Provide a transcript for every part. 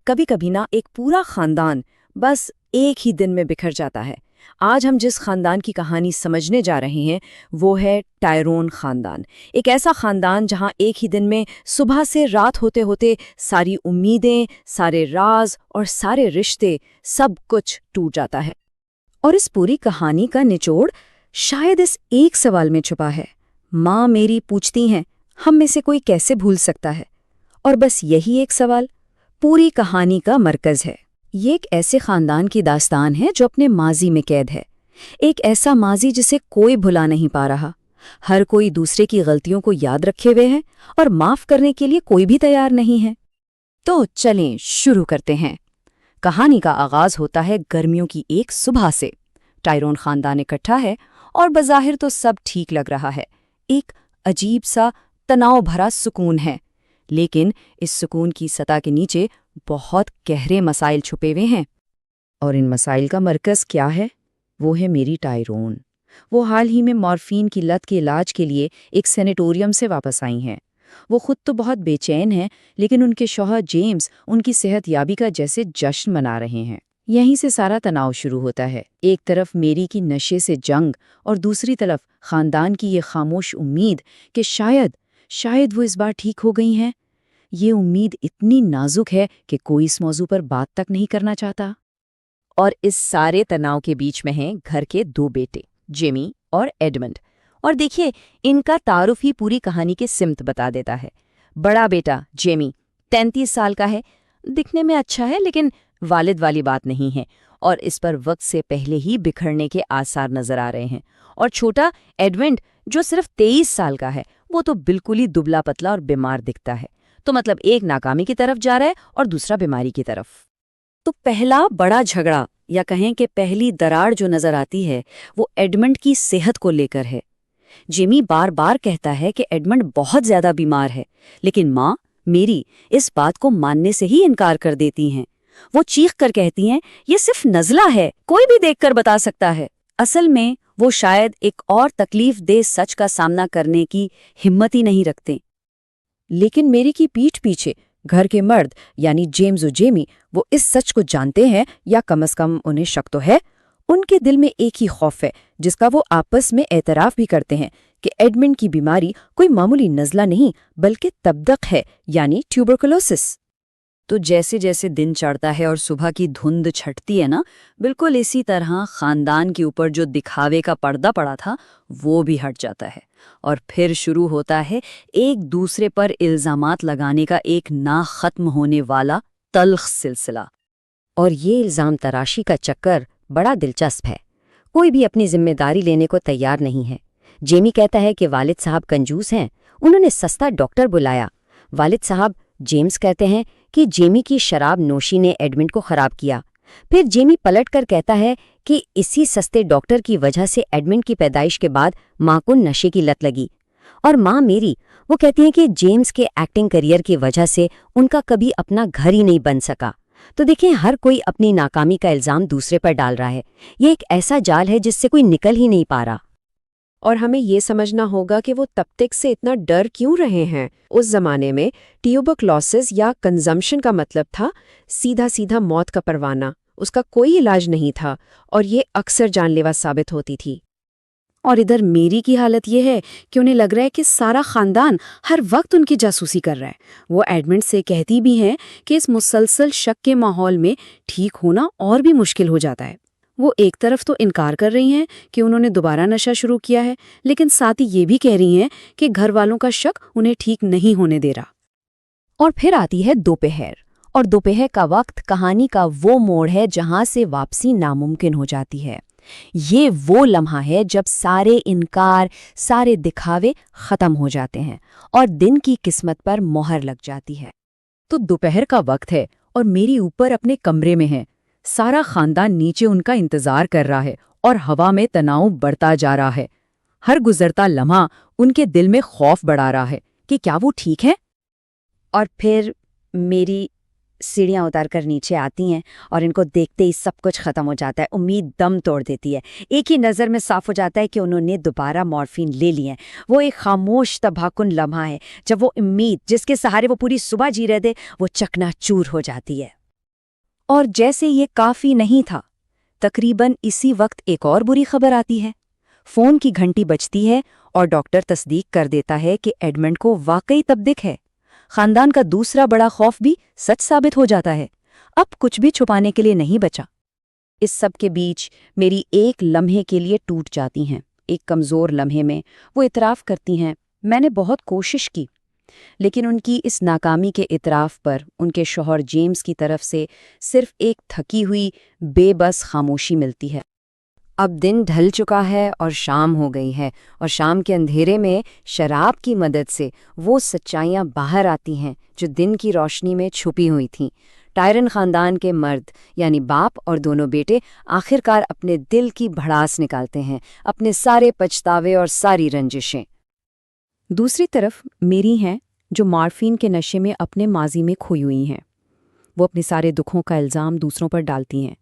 کبھی کبھی نا ایک پورا خاندان بس ایک ہی دن میں بکھر جاتا ہے۔ آج ہم جس خاندان کی کہانی سمجھنے جا رہے ہیں وہ ہے ٹائرون خاندان۔ ایک ایسا خاندان جہاں ایک ہی دن میں صبح سے رات ہوتے ہوتے ساری امیدیں، سارے راز اور سارے رشتے سب کچھ ٹوٹ جاتا ہے۔ اور اس پوری کہانی کا نچوڑ شاید اس ایک سوال میں چھپا ہے۔ ماں میری پوچھتی ہیں، ہم میں سے کوئی کیسے بھول سکتا ہے؟ اور بس یہی ایک سوال پوری کہانی کا مرکز ہے۔ یہ ایک ایسے خاندان کی داستان ہے جو اپنے ماضی میں قید ہے، ایک ایسا ماضی جسے کوئی بھلا نہیں پا رہا۔ ہر کوئی دوسرے کی غلطیوں کو یاد رکھے ہوئے ہے اور معاف کرنے کے لیے کوئی بھی تیار نہیں ہے۔ تو چلیں شروع کرتے ہیں۔ کہانی کا آغاز ہوتا ہے گرمیوں کی ایک صبح سے۔ ٹائرون خاندان اکٹھا ہے اور بظاہر تو سب ٹھیک لگ رہا ہے، ایک عجیب سا تناؤ بھرا سکون ہے، لیکن اس سکون کی سطح کے نیچے بہت گہرے مسائل چھپے ہوئے ہیں۔ اور ان مسائل کا مرکز کیا ہے؟ وہ ہے میری ٹائرون۔ وہ حال ہی میں مورفین کی لت کے علاج کے لیے ایک سینیٹوریم سے واپس آئی ہیں۔ وہ خود تو بہت بے چین ہیں، لیکن ان کے شوہر جیمز ان کی صحت یابی کا جیسے جشن منا رہے ہیں۔ یہیں سے سارا تناؤ شروع ہوتا ہے۔ ایک طرف میری کی نشے سے جنگ اور دوسری طرف خاندان کی یہ خاموش امید کہ شاید وہ اس بار ٹھیک ہو گئی ہیں۔ یہ امید اتنی نازک ہے کہ کوئی اس موضوع پر بات تک نہیں کرنا چاہتا۔ اور اس سارے تناؤ کے بیچ میں ہیں گھر کے دو بیٹے، جیمی اور ایڈمنڈ۔ اور دیکھیے، ان کا تعارف ہی پوری کہانی کے سمت بتا دیتا ہے۔ بڑا بیٹا جیمی 33 سال کا ہے، دکھنے میں اچھا ہے لیکن والد والی بات نہیں ہے، اور اس پر وقت سے پہلے ہی بکھرنے کے آثار نظر آ رہے ہیں۔ اور چھوٹا ایڈمنڈ جو صرف 23 سال کا ہے، وہ تو بالکل ہی دبلا پتلا اور بیمار دکھتا ہے۔ تو مطلب ایک ناکامی کی طرف جا رہا ہے اور دوسرا بیماری کی طرف۔ تو پہلا بڑا جھگڑا یا کہیں کہ پہلی دراڑ جو نظر آتی ہے وہ ایڈمنڈ کی صحت کو لے کر ہے۔ جیمی بار بار کہتا ہے کہ ایڈمنڈ بہت زیادہ بیمار ہے، لیکن ماں میری اس بات کو ماننے سے ہی انکار کر دیتی ہیں۔ وہ چیخ کر کہتی ہیں، یہ صرف نزلہ ہے، کوئی بھی دیکھ کر بتا سکتا ہے۔ اصل میں وہ شاید ایک اور تکلیف دہ سچ کا سامنا کرنے کی ہمت ہی نہیں رکھتے۔ لیکن میری کی پیٹھ پیچھے گھر کے مرد یعنی جیمز و جیمی وہ اس سچ کو جانتے ہیں، یا کم از کم انہیں شک تو ہے۔ ان کے دل میں ایک ہی خوف ہے جس کا وہ آپس میں اعتراف بھی کرتے ہیں کہ ایڈمنڈ کی بیماری کوئی معمولی نزلہ نہیں بلکہ تبدق ہے، یعنی ٹیوبرکلوسس۔ تو جیسے جیسے دن چڑھتا ہے اور صبح کی دھند چھٹتی ہے نا، بالکل اسی طرح خاندان کے اوپر جو دکھاوے کا پردہ پڑا تھا وہ بھی ہٹ جاتا ہے، اور پھر شروع ہوتا ہے ایک دوسرے پر الزامات لگانے کا ایک نہ ختم ہونے والا تلخ سلسلہ۔ اور یہ الزام تراشی کا چکر بڑا دلچسپ ہے۔ کوئی بھی اپنی ذمہ داری لینے کو تیار نہیں ہے۔ جیمی کہتا ہے کہ والد صاحب کنجوس ہیں، انہوں نے سستا ڈاکٹر بلایا۔ والد صاحب جیمز کہتے ہیں کہ جیمی کی شراب نوشی نے ایڈمنڈ کو خراب کیا۔ پھر جیمی پلٹ کر کہتا ہے کہ اسی سستے ڈاکٹر کی وجہ سے ایڈمنڈ کی پیدائش کے بعد ماں کو نشے کی لت لگی۔ اور ماں میری وہ کہتی ہیں کہ جیمز کے ایکٹنگ کیریئر کی وجہ سے ان کا کبھی اپنا گھر ہی نہیں بن سکا۔ تو دیکھیں، ہر کوئی اپنی ناکامی کا الزام دوسرے پر ڈال رہا ہے۔ یہ ایک ایسا جال ہے جس سے کوئی نکل ہی نہیں پا رہا۔ اور ہمیں یہ سمجھنا ہوگا کہ وہ تب تک سے اتنا ڈر کیوں رہے ہیں۔ اس زمانے میں ٹیوبرکلوسس یا کنزمپشن کا مطلب تھا سیدھا موت کا پروانہ۔ اس کا کوئی علاج نہیں تھا اور یہ اکثر جان لیوا ثابت ہوتی تھی۔ اور ادھر میری کی حالت یہ ہے کہ انہیں لگ رہا ہے کہ سارا خاندان ہر وقت ان کی جاسوسی کر رہا ہے۔ وہ ایڈمنڈ سے کہتی بھی ہیں کہ اس مسلسل شک کے ماحول میں ٹھیک ہونا اور بھی مشکل ہو جاتا ہے۔ وہ ایک طرف تو انکار کر رہی ہیں کہ انہوں نے دوبارہ نشہ شروع کیا ہے، لیکن ساتھ ہی یہ بھی کہہ رہی ہیں کہ گھر والوں کا شک انہیں ٹھیک نہیں ہونے دے رہا۔ اور پھر آتی ہے دوپہر، اور دوپہر کا وقت کہانی کا وہ موڑ ہے جہاں سے واپسی ناممکن ہو جاتی ہے۔ یہ وہ لمحہ ہے جب سارے انکار، سارے دکھاوے ختم ہو جاتے ہیں اور دن کی قسمت پر مہر لگ جاتی ہے۔ تو دوپہر کا وقت ہے اور میری اوپر اپنے کمرے میں ہے۔ سارا خاندان نیچے ان کا انتظار کر رہا ہے اور ہوا میں تناؤ بڑھتا جا رہا ہے۔ ہر گزرتا لمحہ ان کے دل میں خوف بڑھا رہا ہے کہ کیا وہ ٹھیک ہے؟ اور پھر میری سیڑھیاں اتار کر نیچے آتی ہیں اور ان کو دیکھتے ہی سب کچھ ختم ہو جاتا ہے۔ امید دم توڑ دیتی ہے۔ ایک ہی نظر میں صاف ہو جاتا ہے کہ انہوں نے دوبارہ مورفین لے لی ہے۔ وہ ایک خاموش تباہکن لمحہ ہے جب وہ امید جس کے سہارے وہ پوری صبح جی رہے تھے وہ چکنا چور ہو جاتی ہے۔ اور جیسے یہ کافی نہیں تھا، تقریباً اسی وقت ایک اور بری خبر آتی ہے۔ فون کی گھنٹی بجتی ہے اور ڈاکٹر تصدیق کر دیتا ہے کہ ایڈمنڈ کو واقعی تبدک ہے۔ خاندان کا دوسرا بڑا خوف بھی سچ ثابت ہو جاتا ہے۔ اب کچھ بھی چھپانے کے لیے نہیں بچا۔ اس سب کے بیچ میری ایک لمحے کے لیے ٹوٹ جاتی ہیں۔ ایک کمزور لمحے میں وہ اعتراف کرتی ہیں، میں نے بہت کوشش کی، لیکن ان کی اس ناکامی کے اعتراف پر ان کے شوہر جیمز کی طرف سے صرف ایک تھکی ہوئی بے بس خاموشی ملتی ہے۔ اب دن ڈھل چکا ہے اور شام ہو گئی ہے، اور شام کے اندھیرے میں شراب کی مدد سے وہ سچائیاں باہر آتی ہیں جو دن کی روشنی میں چھپی ہوئی تھیں۔ ٹائرن خاندان کے مرد یعنی باپ اور دونوں بیٹے آخرکار اپنے دل کی بھڑاس نکالتے ہیں، اپنے سارے پچھتاوے اور ساری رنجشیں۔ دوسری طرف میری ہیں جو مارفین کے نشے میں اپنے ماضی میں کھوئی ہوئی ہیں۔ وہ اپنے سارے دکھوں کا الزام دوسروں پر ڈالتی ہیں۔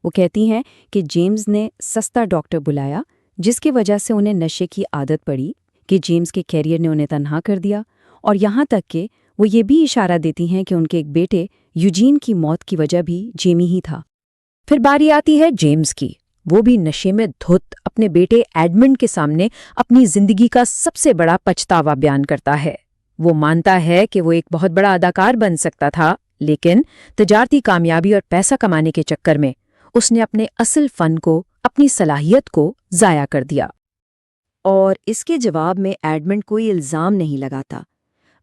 وہ کہتی ہیں کہ جیمز نے سستا ڈاکٹر بلایا جس کی وجہ سے انہیں نشے کی عادت پڑی، کہ جیمز کے کیریئر نے انہیں تنہا کر دیا، اور یہاں تک کہ وہ یہ بھی اشارہ دیتی ہیں کہ ان کے ایک بیٹے یوجین کی موت کی وجہ بھی جیمی ہی تھا۔ پھر باری آتی ہے جیمز کی۔ وہ بھی نشے میں دھت اپنے بیٹے ایڈمنڈ کے سامنے اپنی زندگی کا سب سے بڑا پچھتاوا بیان کرتا ہے۔ وہ مانتا ہے کہ وہ ایک بہت بڑا اداکار بن سکتا تھا، لیکن تجارتی کامیابی اور پیسہ کمانے کے چکر میں اس نے اپنے اصل فن کو، اپنی صلاحیت کو ضائع کر دیا۔ اور اس کے جواب میں ایڈمنڈ کوئی الزام نہیں لگاتا،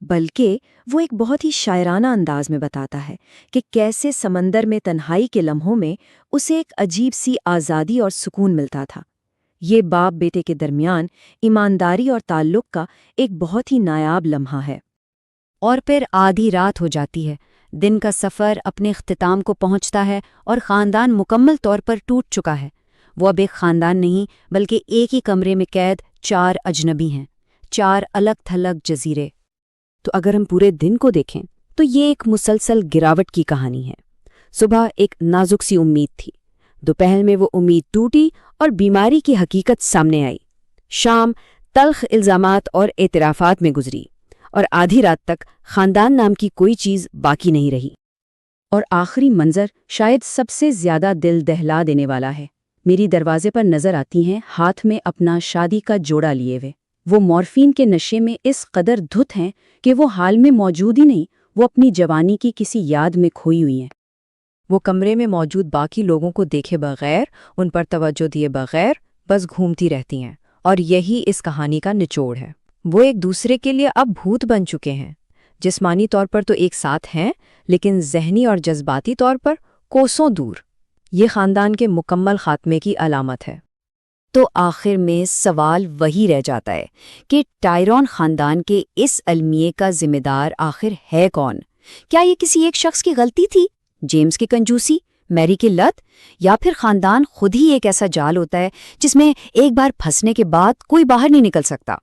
بلکہ وہ ایک بہت ہی شاعرانہ انداز میں بتاتا ہے کہ کیسے سمندر میں تنہائی کے لمحوں میں اسے ایک عجیب سی آزادی اور سکون ملتا تھا۔ یہ باپ بیٹے کے درمیان ایمانداری اور تعلق کا ایک بہت ہی نایاب لمحہ ہے۔ اور پھر آدھی رات ہو جاتی ہے، دن کا سفر اپنے اختتام کو پہنچتا ہے اور خاندان مکمل طور پر ٹوٹ چکا ہے۔ وہ اب ایک خاندان نہیں بلکہ ایک ہی کمرے میں قید 4 اجنبی ہیں، 4 الگ تھلگ جزیرے۔ تو اگر ہم پورے دن کو دیکھیں تو یہ ایک مسلسل گراوٹ کی کہانی ہے۔ صبح ایک نازک سی امید تھی، دوپہر میں وہ امید ٹوٹی اور بیماری کی حقیقت سامنے آئی، شام تلخ الزامات اور اعترافات میں گزری، اور آدھی رات تک خاندان نام کی کوئی چیز باقی نہیں رہی۔ اور آخری منظر شاید سب سے زیادہ دل دہلا دینے والا ہے۔ میری دروازے پر نظر آتی ہیں، ہاتھ میں اپنا شادی کا جوڑا لیے ہوئے۔ وہ مورفین کے نشے میں اس قدر دھت ہیں کہ وہ حال میں موجود ہی نہیں، وہ اپنی جوانی کی کسی یاد میں کھوئی ہوئی ہیں۔ وہ کمرے میں موجود باقی لوگوں کو دیکھے بغیر، ان پر توجہ دیے بغیر بس گھومتی رہتی ہیں، اور یہی اس کہانی کا نچوڑ ہے۔ وہ ایک دوسرے کے لیے اب بھوت بن چکے ہیں، جسمانی طور پر تو ایک ساتھ ہیں، لیکن ذہنی اور جذباتی طور پر کوسوں دور۔ یہ خاندان کے مکمل خاتمے کی علامت ہے۔ تو آخر میں سوال وہی رہ جاتا ہے کہ ٹائرون خاندان کے اس المیے کا ذمہ دار آخر ہے کون؟ کیا یہ کسی ایک شخص کی غلطی تھی، جیمز کی کنجوسی، میری کی لت، یا پھر خاندان خود ہی ایک ایسا جال ہوتا ہے جس میں ایک بار پھنسنے کے بعد کوئی باہر نہیں نکل سکتا؟